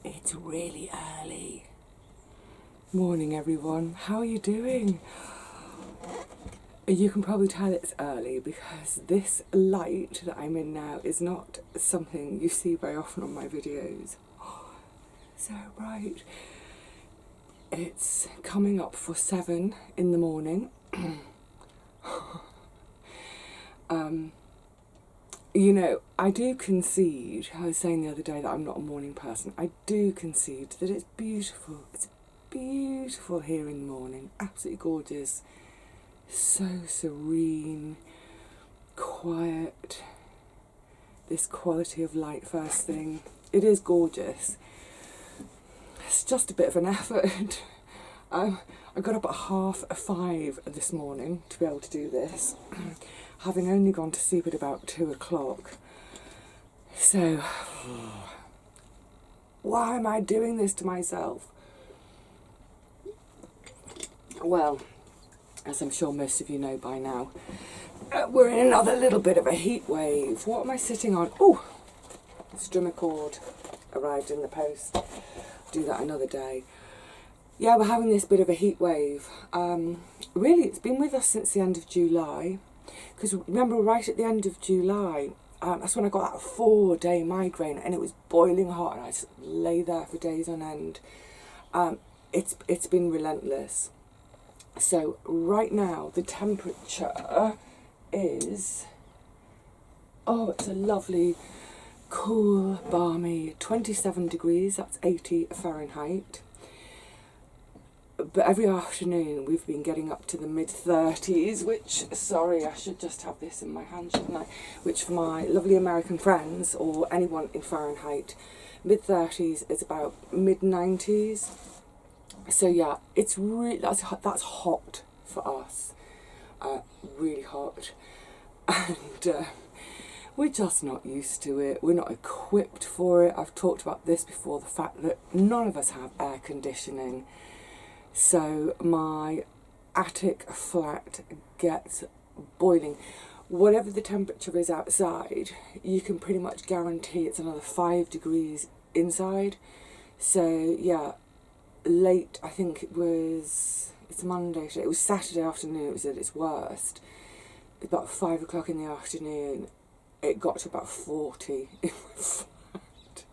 It's really early. Morning everyone, how are you doing? You can probably tell it's early because this light that I'm in now is not something you see very often on my videos. So bright. It's coming up for 7 in the morning. You know, I do concede, I was saying the other day that I'm not a morning person, I do concede that it's beautiful. It's beautiful here in the morning, absolutely gorgeous, so serene, quiet, this quality of light first thing. It is gorgeous. It's just a bit of an effort. I got up at 5:30 this morning to be able to do this, having only gone to sleep at about 2 o'clock. So, why am I doing this to myself? Well, as I'm sure most of you know by now, we're in another little bit of a heat wave. What am I sitting on? Oh, strimmer cord arrived in the post. Do that another day. Yeah, we're having this bit of a heat wave. Really, it's been with us since the end of July. Because remember, right at the end of July, that's when I got that 4-day migraine, and it was boiling hot, and I just lay there for days on end. It's been relentless. So right now, the temperature is, it's a lovely, cool, balmy 27 degrees. That's 80 Fahrenheit. But every afternoon we've been getting up to the mid-30s, which, sorry, I should just have this in my hand, shouldn't I? Which for my lovely American friends, or anyone in Fahrenheit, mid-30s is about mid-90s. So yeah, it's really, that's hot for us, really hot. And we're just not used to it. We're not equipped for it. I've talked about this before, the fact that none of us have air conditioning. So my attic flat gets boiling. Whatever the temperature is outside, you can pretty much guarantee it's another 5 degrees inside. So yeah, late, I think it's Monday, it was Saturday afternoon, it was at its worst. About 5 o'clock in the afternoon, it got to about 40 in my flat.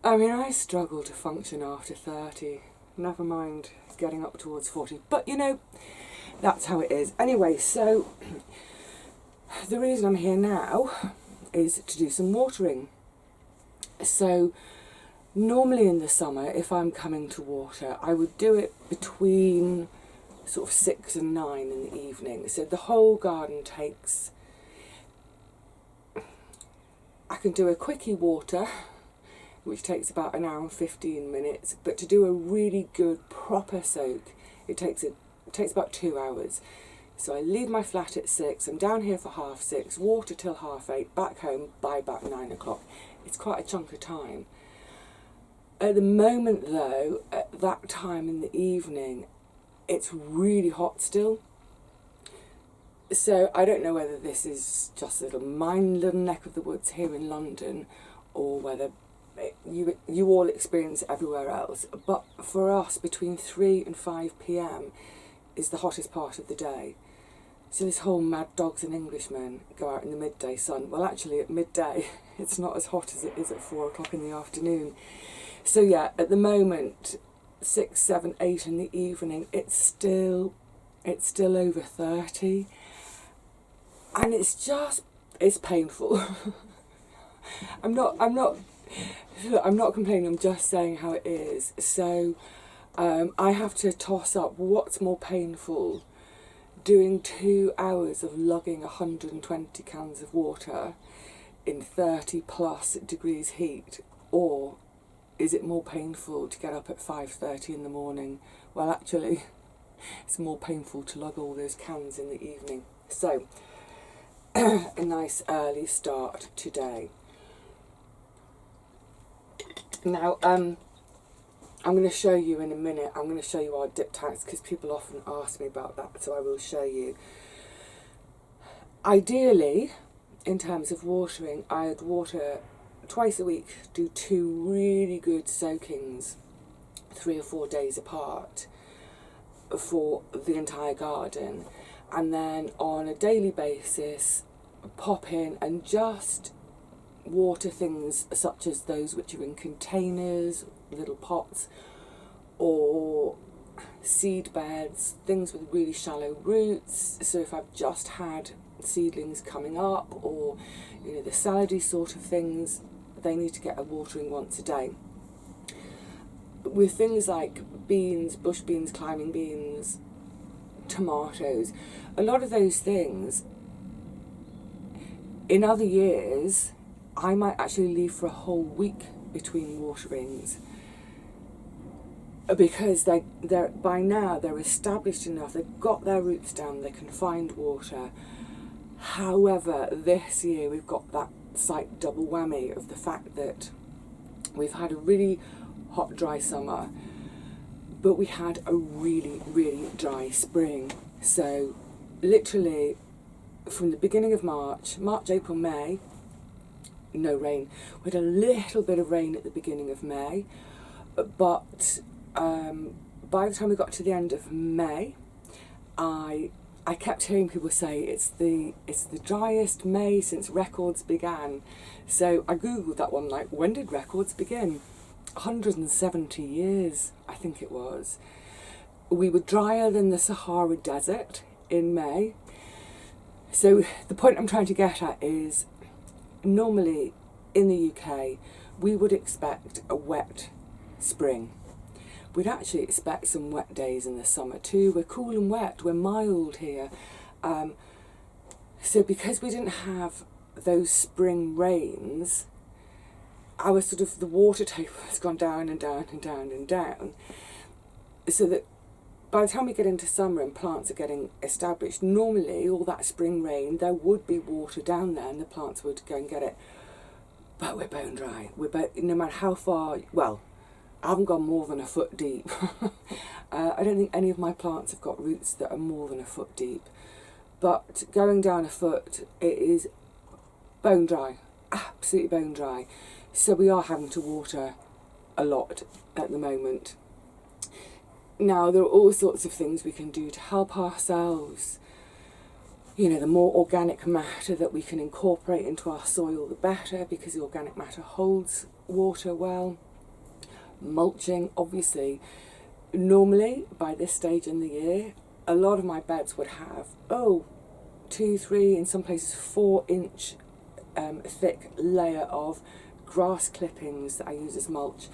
I mean, I struggle to function after 30. Never mind getting up towards 40. But, you know, that's how it is. Anyway, so the reason I'm here now is to do some watering. So normally in the summer, if I'm coming to water, I would do it between sort of 6 and 9 in the evening. So the whole garden takes, I can do a quickie water, which takes about an hour and 15 minutes, but to do a really good proper soak, it takes about 2 hours. So I leave my flat at 6, I'm down here for 6:30, water till 8:30, back home by about 9 o'clock. It's quite a chunk of time. At the moment though, at that time in the evening, it's really hot still. So I don't know whether this is just a little neck of the woods here in London, or whether you all experience it everywhere else, but for us between 3 and 5 p.m. is the hottest part of the day. So this whole mad dogs and Englishmen go out in the midday sun. Well, actually at midday it's not as hot as it is at 4 o'clock in the afternoon. So yeah, at the moment, 6, 7, 8 in the evening, it's still over 30, and it's painful. I'm not complaining, I'm just saying how it is. So I have to toss up what's more painful, doing 2 hours of lugging 120 cans of water in 30 plus degrees heat, or is it more painful to get up at 5:30 in the morning? Well, actually, it's more painful to lug all those cans in the evening. So a nice early start today. Now, I'm going to show you in a minute, I'm going to show you our dip tanks, because people often ask me about that, so I will show you. Ideally, in terms of watering, I'd water twice a week do 2 really good soakings, 3 or 4 days apart, for the entire garden, and then on a daily basis pop in and just water things such as those which are in containers, little pots, or seed beds, things with really shallow roots. So if I've just had seedlings coming up, or the salady sort of things, they need to get a watering once a day. With things like beans, bush beans, climbing beans, tomatoes, a lot of those things, in other years, I might actually leave for a whole week between waterings, because they're by now they're established enough, they've got their roots down, they can find water. However, this year we've got that slight double whammy of the fact that we've had a really hot, dry summer, but we had a really, really dry spring. So literally from the beginning of March, April, May, no rain. We had a little bit of rain at the beginning of May, but by the time we got to the end of May, I kept hearing people say it's the driest May since records began. So I googled that one, like, when did records begin? 170 years, I think it was. We were drier than the Sahara Desert in May. So the point I'm trying to get at is, normally in the UK we would expect a wet spring. We'd actually expect some wet days in the summer too. We're cool and wet, we're mild here. So because we didn't have those spring rains, our the water table has gone down and down and down and down. So that by the time we get into summer and plants are getting established, normally all that spring rain, there would be water down there and the plants would go and get it. But we're bone dry. No matter how far, well, I haven't gone more than a foot deep. I don't think any of my plants have got roots that are more than a foot deep. But going down a foot, it is bone dry, absolutely bone dry. So we are having to water a lot at the moment. Now, there are all sorts of things we can do to help ourselves. The more organic matter that we can incorporate into our soil, the better, because the organic matter holds water well. Mulching, obviously. Normally, by this stage in the year, a lot of my beds would have 2, 3, in some places 4-inch thick layer of grass clippings that I use as mulch,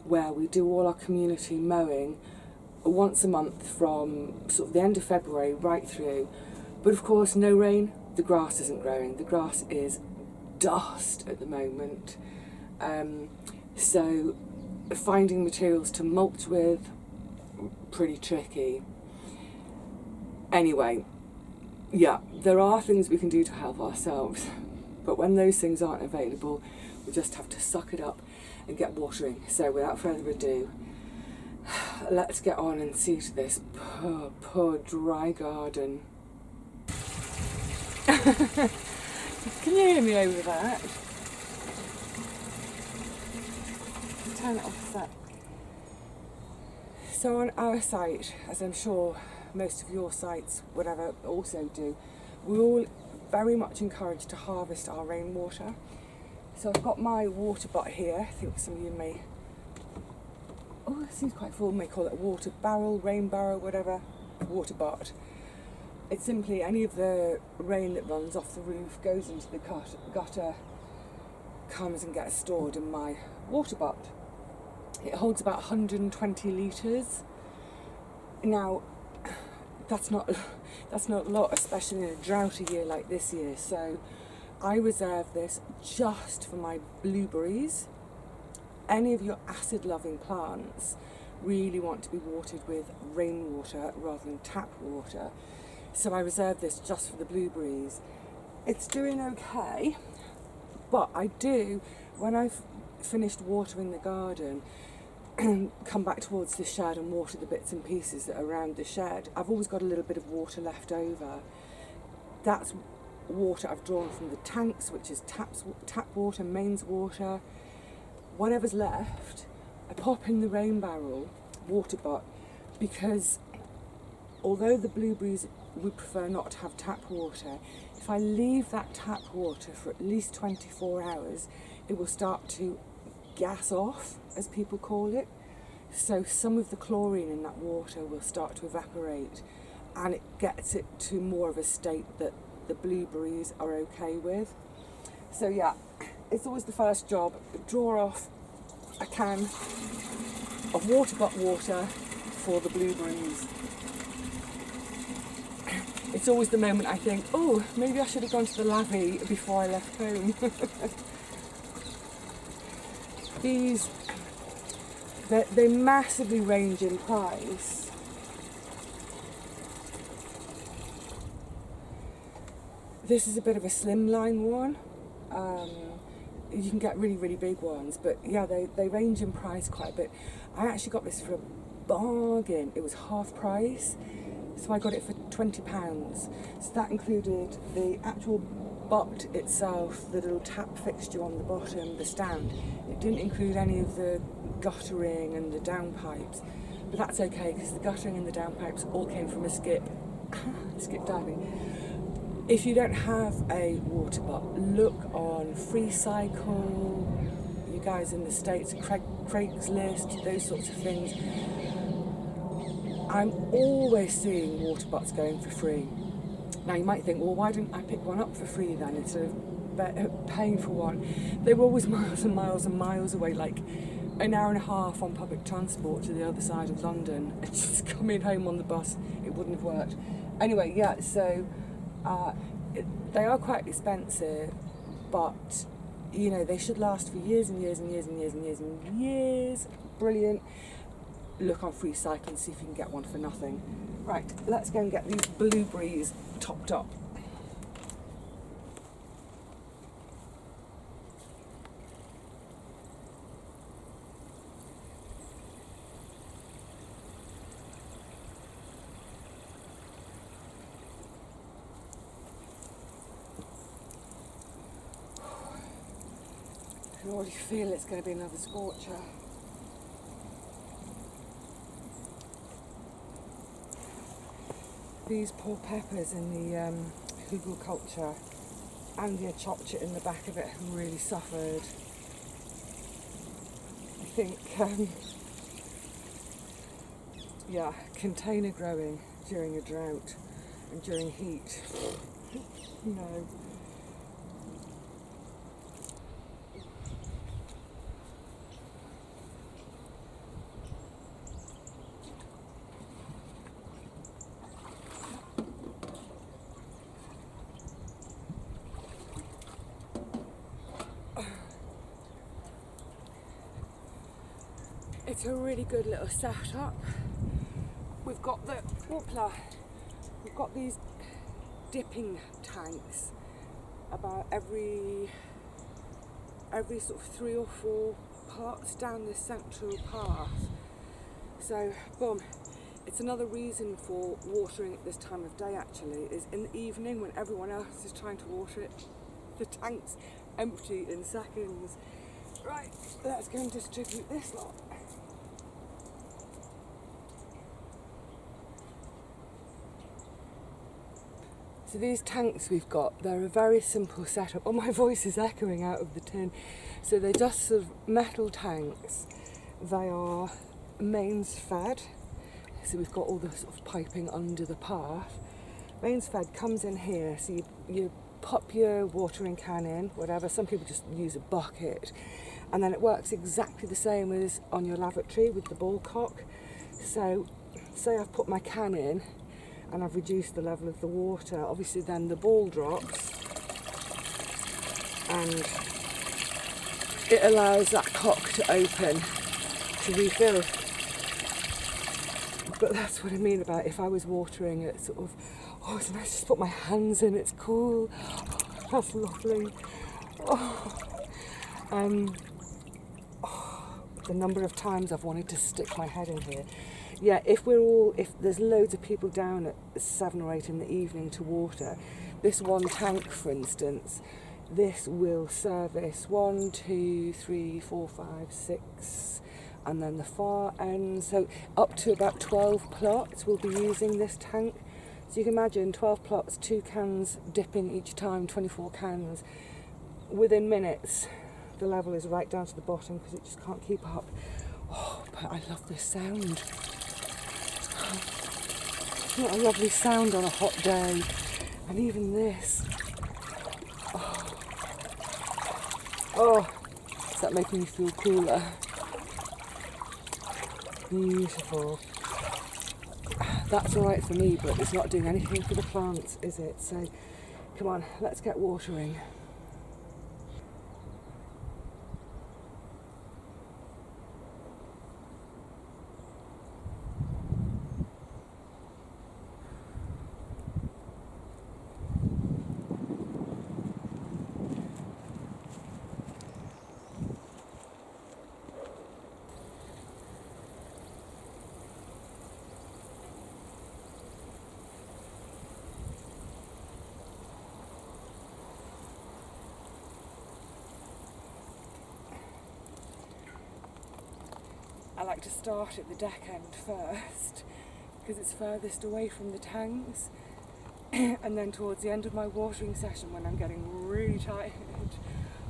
where we do all our community mowing once a month from the end of February right through. But of course, no rain, the grass isn't growing. The grass is dust at the moment. So finding materials to mulch with, pretty tricky. Anyway, yeah, there are things we can do to help ourselves, but when those things aren't available, we just have to suck it up and get watering. So without further ado, let's get on and see to this poor dry garden. Can you hear me over that? Turn it off a sec. So on our site, as I'm sure most of your sites, whatever, also do, we're all very much encouraged to harvest our rainwater. So I've got my water butt here. I think some of you may, it seems quite full, may call it a water barrel, rain barrel, whatever, water butt. It's simply any of the rain that runs off the roof goes into the gutter, comes and gets stored in my water butt. It holds about 120 litres. Now, that's not a lot, especially in a droughty year like this year. So I reserve this just for my blueberries. Any of your acid-loving plants really want to be watered with rainwater rather than tap water. So I reserve this just for the blueberries. It's doing okay, but I do, when I've finished watering the garden, come back towards the shed and water the bits and pieces that are around the shed. I've always got a little bit of water left over. That's water I've drawn from the tanks, which is tap water, mains water. Whatever's left, I pop in the rain barrel water butt, because although the blueberries would prefer not to have tap water, if I leave that tap water for at least 24 hours, it will start to gas off, as people call it. So some of the chlorine in that water will start to evaporate, and it gets it to more of a state that the blueberries are okay with. So yeah, it's always the first job. Draw off a can of water butt water for the blueberries. It's always the moment I think, oh, maybe I should have gone to the lavvy before I left home. These, they massively range in price. This is a bit of a slimline one. You can get really, really big ones, but yeah, they range in price quite a bit. I actually got this for a bargain. It was half price, so I got it for £20. So that included the actual butt itself, the little tap fixture on the bottom, the stand. It didn't include any of the guttering and the downpipes, but that's okay, because the guttering and the downpipes all came from a skip diving. If you don't have a water butt, look on Free Cycle, you guys in the States, Craigslist, those sorts of things. I'm always seeing water butts going for free. Now you might think, well, why didn't I pick one up for free then instead of paying for one? They were always miles and miles and miles away, like an hour and a half on public transport to the other side of London. And just coming home on the bus, it wouldn't have worked. Anyway, yeah, so they are quite expensive, but you know, they should last for years and years and years and years and years and years. Brilliant. Look on Free Cycle and see if you can get one for nothing. Right, let's go and get these blueberries topped up. I can already feel it's going to be another scorcher. These poor peppers in the hugel culture and the chopchit in the back of it have really suffered. I think, yeah, container growing during a drought and during heat, no. It's a really good little setup. We've got we've got these dipping tanks about every sort of 3 or 4 parts down this central path. So, boom. It's another reason for watering at this time of day actually, is in the evening when everyone else is trying to water it, the tank's empty in seconds. Right, let's go and distribute this lot. So these tanks we've got, they're a very simple setup. Oh, my voice is echoing out of the tin. So they're just sort of metal tanks. They are mains fed. So we've got all the sort of piping under the path. Mains fed comes in here, so you pop your watering can in, whatever. Some people just use a bucket. And then it works exactly the same as on your lavatory with the ball cock. So say I've put my can in, and I've reduced the level of the water, obviously then the ball drops and it allows that cock to open to refill. But that's what I mean about if I was watering it sort of, oh, it's nice to just put my hands in, it's cool, oh, that's lovely. The number of times I've wanted to stick my head in here. Yeah, if there's loads of people down at 7 or 8 in the evening to water, this one tank, for instance, this will service 1, 2, 3, 4, 5, 6, and then the far end, so up to about 12 plots we'll be using this tank. So you can imagine 12 plots, 2 cans dipping each time, 24 cans. Within minutes, the level is right down to the bottom because it just can't keep up. Oh, but I love this sound. What a lovely sound on a hot day. And even this. Oh, is that making me feel cooler? Beautiful. That's alright for me, but it's not doing anything for the plants, is it? So, come on, let's get watering. I like to start at the deck end first because it's furthest away from the tanks, and then towards the end of my watering session, when I'm getting really tired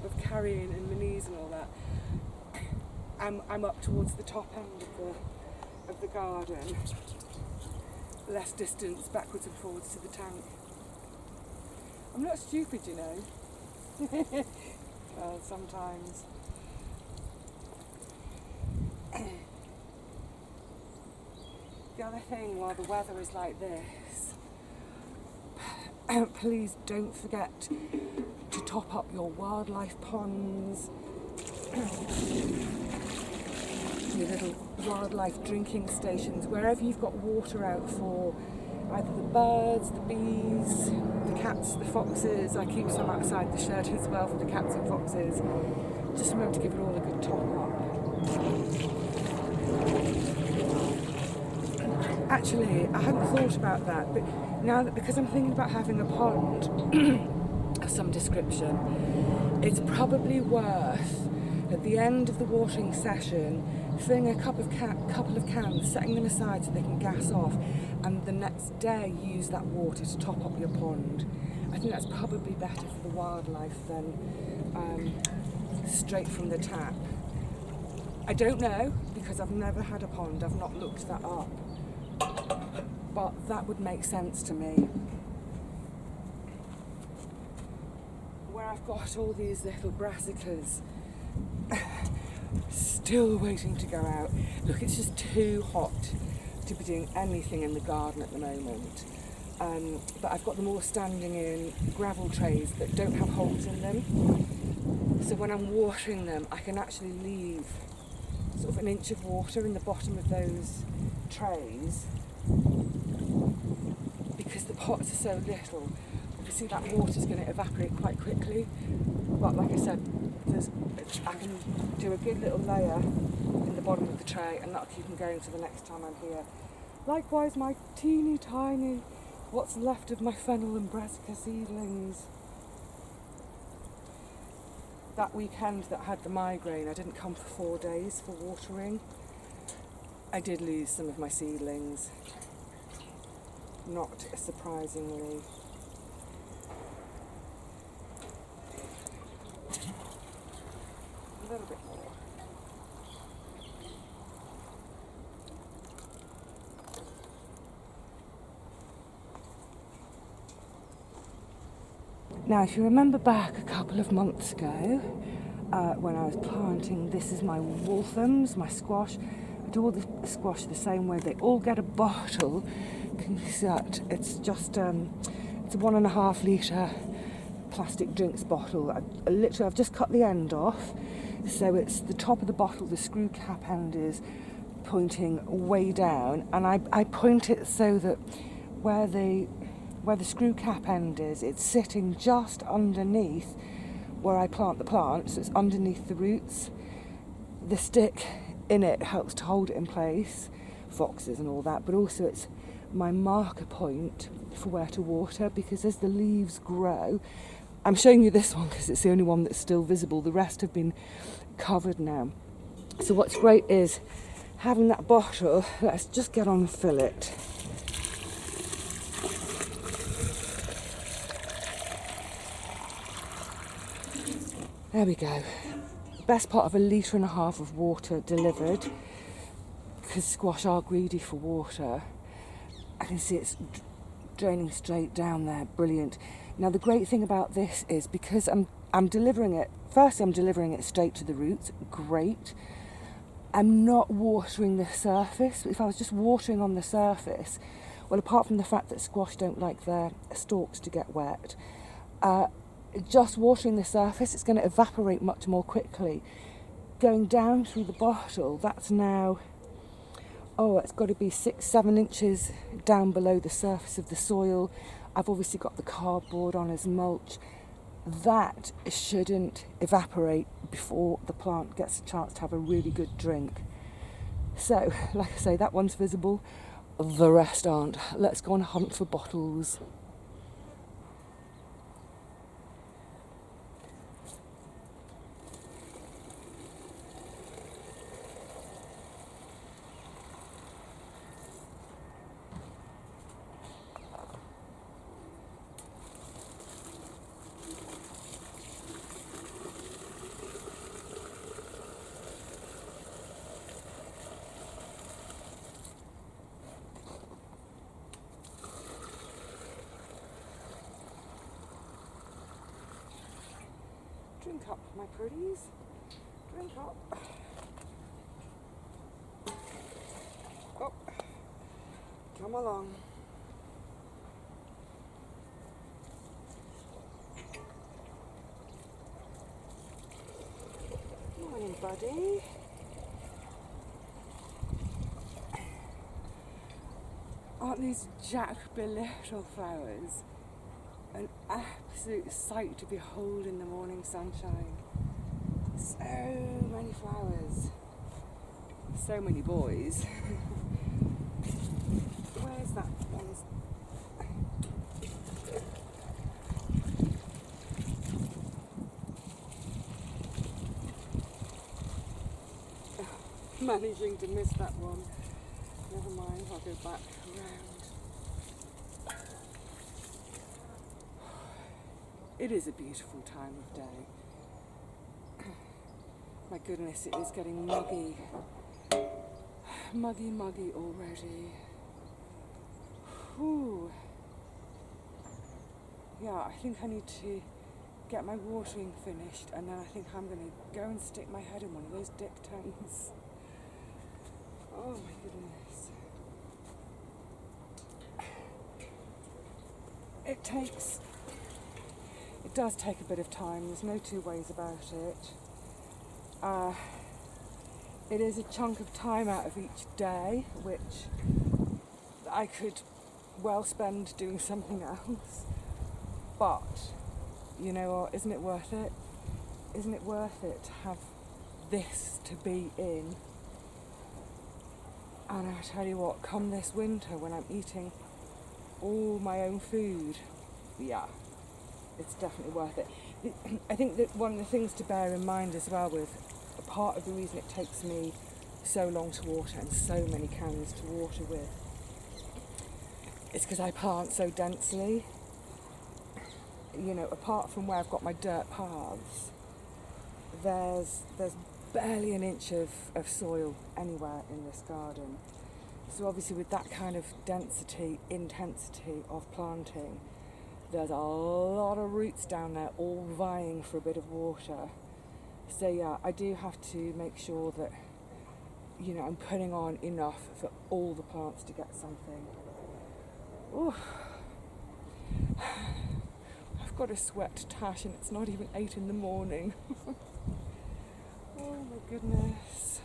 of carrying and my knees and all that, I'm up towards the top end of the garden, less distance backwards and forwards to the tank. I'm not stupid, you know. Well, sometimes. The other thing, while the weather is like this, please don't forget to top up your wildlife ponds, your little wildlife drinking stations, wherever you've got water out for either the birds, the bees, the cats, the foxes. I keep some outside the shed as well for the cats and foxes. Just remember to give it all a good top up. Actually, I hadn't thought about that, but now that, because I'm thinking about having a pond of some description, it's probably worth, at the end of the watering session, filling a couple of cans, setting them aside so they can gas off, and the next day use that water to top up your pond. I think that's probably better for the wildlife than straight from the tap. I don't know, because I've never had a pond, I've not looked that up. But that would make sense to me. Where I've got all these little brassicas still waiting to go out. Look, it's just too hot to be doing anything in the garden at the moment. But I've got them all standing in gravel trays that don't have holes in them. So when I'm watering them, I can actually leave sort of an inch of water in the bottom of those trays, because the pots are so little. Obviously that water's going to evaporate quite quickly, but like I said, I can do a good little layer in the bottom of the tray, and that'll keep them going for the next time I'm here. Likewise, my teeny tiny, what's left of my fennel and brassica seedlings. That weekend that I had the migraine, I didn't come for 4 days for watering. I did lose some of my seedlings, not surprisingly. A little bit more. Now, if you remember back a couple of months ago, when I was planting, this is my Walthams, my squash. I do all the squash the same way. They all get a bottle. Can you see that? It's just, it's a 1.5 litre plastic drinks bottle. I've just cut the end off. So it's the top of the bottle, the screw cap end is pointing way down. And I point it so that where the screw cap end is, it's sitting just underneath where I plant the plant, so it's underneath the roots. The stick in it helps to hold it in place, foxes and all that, but also it's my marker point for where to water, because as the leaves grow, I'm showing you this one because it's the only one that's still visible. The rest have been covered now. So what's great is having that bottle. Let's just get on and fill it. There we go. Best part of 1.5 litres of water delivered, because squash are greedy for water. I can see it's draining straight down there. Brilliant. Now the great thing about this is, because I'm delivering it, firstly I'm delivering it straight to the roots. Great. I'm not watering the surface. If I was just watering on the surface, well, apart from the fact that squash don't like their stalks to get wet, just watering the surface, it's going to evaporate much more quickly. Going down through the bottle, that's now, it's got to be 6-7 inches down below the surface of the soil. I've obviously got the cardboard on as mulch. That shouldn't evaporate before the plant gets a chance to have a really good drink. So, like I say, that one's visible, the rest aren't. Let's go on a hunt for bottles. Drink up, my pretties. Drink up. Oh, come along. Morning, buddy. Aren't these Jack Little flowers an absolute sight to behold in the morning sunshine? So many flowers, so many boys. Where's that one? Managing to miss that one. Never mind, I'll go back around. It is a beautiful time of day. My goodness, it is getting muggy. Muggy already. Whew. Yeah, I think I need to get my watering finished, and then I think I'm going to go and stick my head in one of those dick tanks. Oh my goodness. It does take a bit of time, there's no two ways about it. It is a chunk of time out of each day, which I could well spend doing something else. But, you know what, isn't it worth it? Isn't it worth it to have this to be in? And I tell you what, come this winter when I'm eating all my own food, yeah, it's definitely worth it. I think that one of the things to bear in mind as well, with a part of the reason it takes me so long to water and so many cans to water with, is because I plant so densely. You know, apart from where I've got my dirt paths, there's barely an inch of soil anywhere in this garden. So obviously with that kind of intensity of planting, there's a lot of roots down there all vying for a bit of water. So yeah, I do have to make sure that, you know, I'm putting on enough for all the plants to get something. Ooh. I've got a sweat tash and it's not even 8 in the morning. Oh my goodness.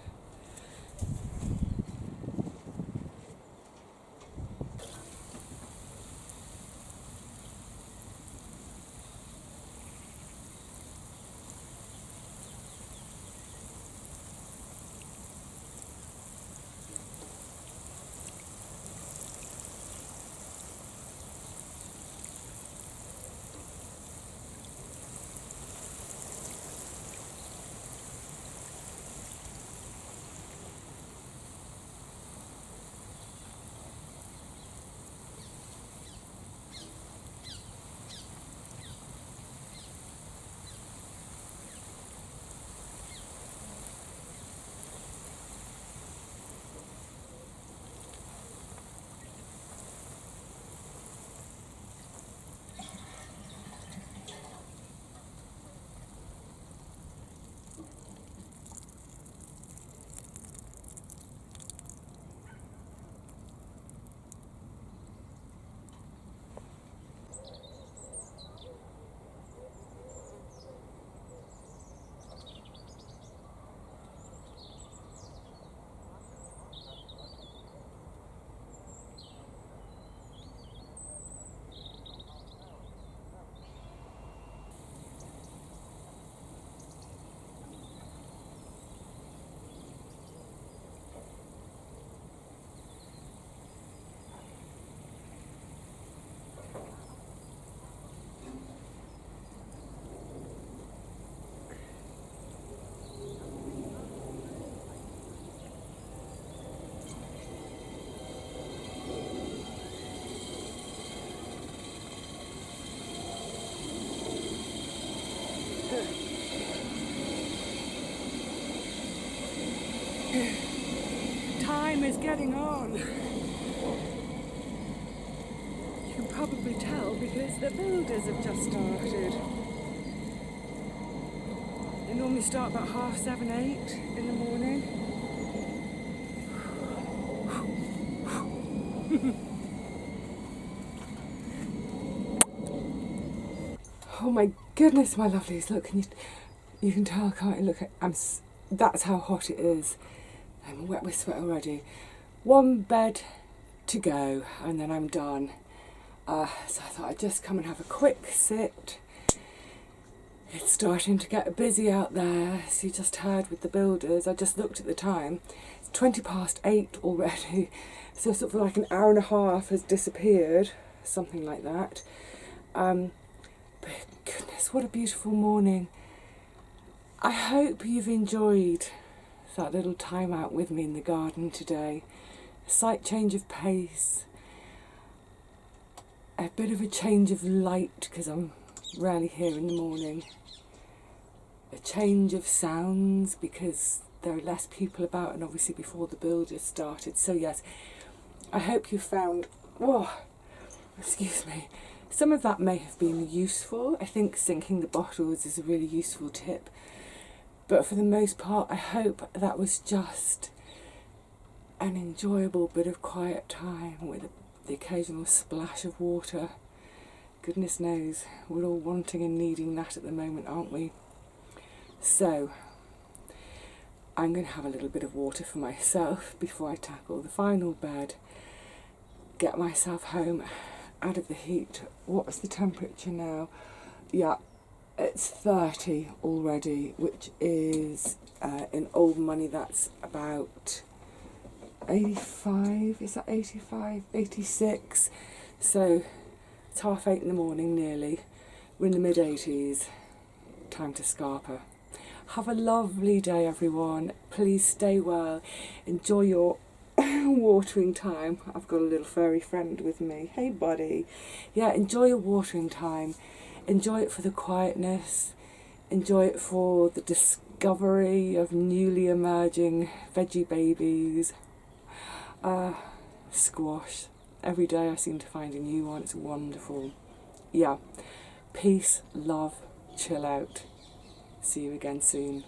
Time is getting on. You can probably tell because the builders have just started. They normally start about 7:30, 8 in the morning. Oh my goodness, my lovelies! Look, you can tell, can't you? Look, that's how hot it is. I'm wet with sweat already. One bed to go, and then I'm done. So I thought I'd just come and have a quick sit. It's starting to get busy out there, as you just heard with the builders. I just looked at the time. It's 8:20 already. So sort of like an hour and a half has disappeared, something like that. But goodness, what a beautiful morning. I hope you've enjoyed that little time out with me in the garden today. A slight change of pace, a bit of a change of light because I'm rarely here in the morning, a change of sounds because there are less people about, and obviously before the builders started. So yes, I hope you found, excuse me, some of that may have been useful. I think sinking the bottles is a really useful tip. But for the most part, I hope that was just an enjoyable bit of quiet time with the occasional splash of water. Goodness knows, we're all wanting and needing that at the moment, aren't we? So, I'm going to have a little bit of water for myself before I tackle the final bed, get myself home out of the heat. What's the temperature now? Yeah. It's 30 already, which is, in old money, that's about 85, is that 85? 86. So it's 8:30 in the morning nearly. We're in the mid-80s. Time to scarper. Have a lovely day, everyone. Please stay well. Enjoy your watering time. I've got a little furry friend with me. Hey, buddy. Yeah, enjoy your watering time. Enjoy it for the quietness, enjoy it for the discovery of newly emerging veggie babies, squash. Every day I seem to find a new one, it's wonderful. Yeah, peace, love, chill out. See you again soon.